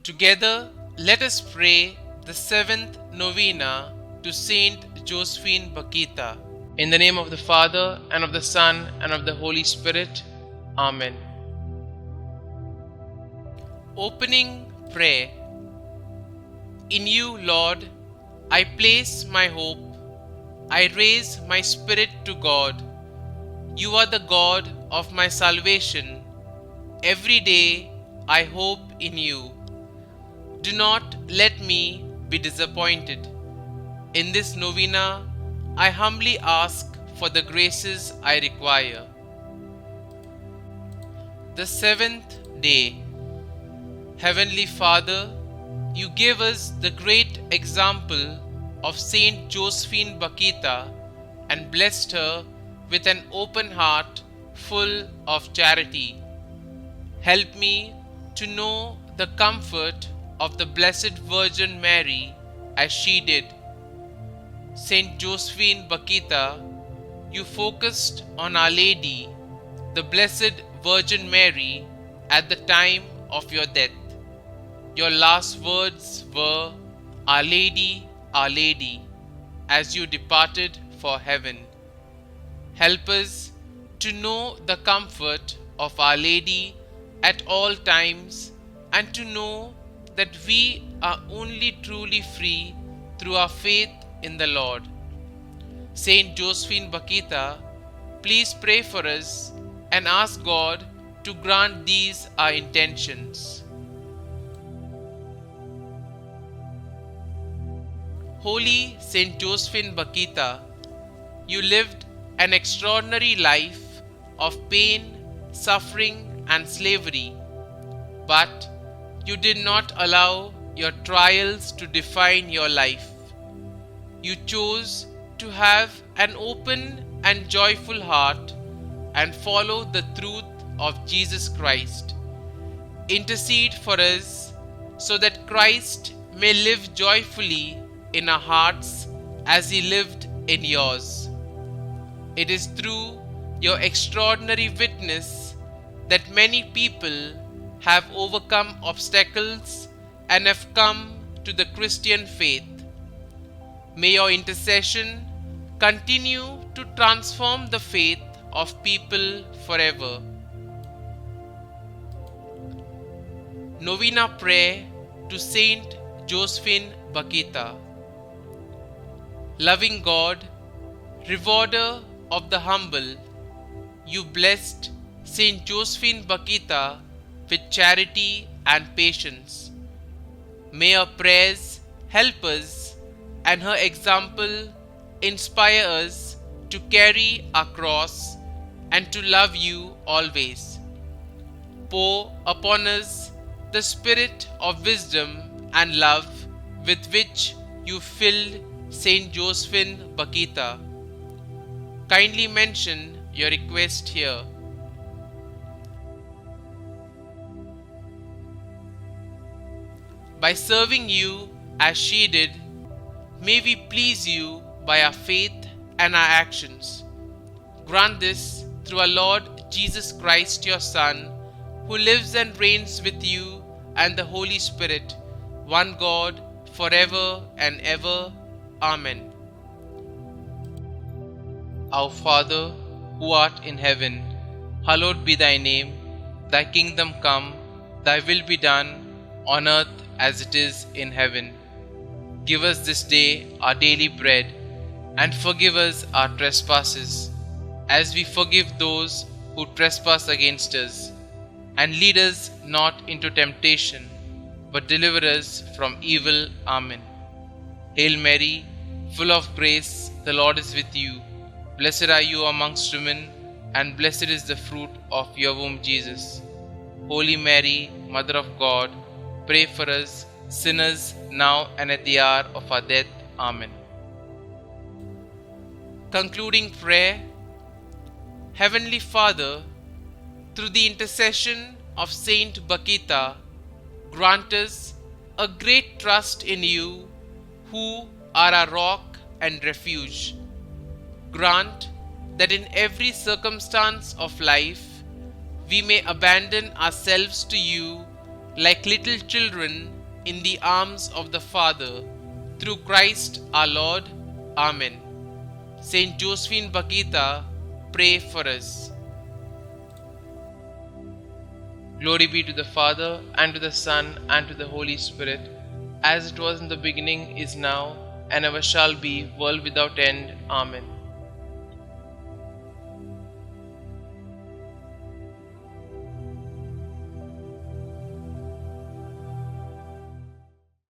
Together, let us pray the seventh novena to St Josephine Bakhita. In the name of the Father, and of the Son, and of the Holy Spirit. Amen. Opening prayer. In you, Lord, I place my hope. I raise my spirit to God. You are the God of my salvation. Every day I hope in you. Do not let me be disappointed. In this novena, I humbly ask for the graces I require. The seventh day. Heavenly Father, you gave us the great example of St Josephine Bakhita and blessed her with an open heart full of charity. Help me to know the comfort of the Blessed Virgin Mary as she did. St Josephine Bakhita, you focused on Our Lady, the Blessed Virgin Mary, at the time of your death. Your last words were, Our Lady, as you departed for heaven. Help us to know the comfort of Our Lady at all times and to know that we are only truly free through our faith in the Lord. Saint Josephine Bakhita, please pray for us and ask God to grant these our intentions. Holy St Josephine Bakhita, you lived an extraordinary life of pain, suffering, and slavery, but you did not allow your trials to define your life. You chose to have an open and joyful heart and follow the truth of Jesus Christ. Intercede for us so that Christ may live joyfully in our hearts as he lived in yours. It is through your extraordinary witness that many people have overcome obstacles and have come to the Christian faith. May your intercession continue to transform the faith of people forever. Novena Prayer to Saint Josephine Bakhita. Loving God, rewarder of the humble, you blessed St Josephine Bakhita with charity and patience. May her prayers help us and her example inspire us to carry our cross and to love you always. Pour upon us the spirit of wisdom and love with which you filled St Josephine Bakhita. Kindly mention your request here. By serving you as she did, may we please you by our faith and our actions. Grant this through our Lord Jesus Christ, your Son, who lives and reigns with you and the Holy Spirit, one God, forever and ever. Amen. Our Father, who art in heaven, hallowed be thy name. Thy kingdom come, thy will be done, on earth as it is in heaven. Give us this day our daily bread, and forgive us our trespasses, as we forgive those who trespass against us. And lead us not into temptation, but deliver us from evil. Amen. Hail Mary, full of grace, the Lord is with you. Blessed are you amongst women, and blessed is the fruit of your womb, Jesus. Holy Mary, Mother of God, pray for us sinners now and at the hour of our death. Amen. Concluding prayer. Heavenly Father, through the intercession of Saint Bakhita, grant us a great trust in you, who are our rock and refuge. Grant that in every circumstance of life we may abandon ourselves to you like little children in the arms of the Father, through Christ our Lord. Amen. St Josephine Bakhita, pray for us. Glory be to the Father, and to the Son, and to the Holy Spirit, as it was in the beginning, is now, and ever shall be, world without end. Amen.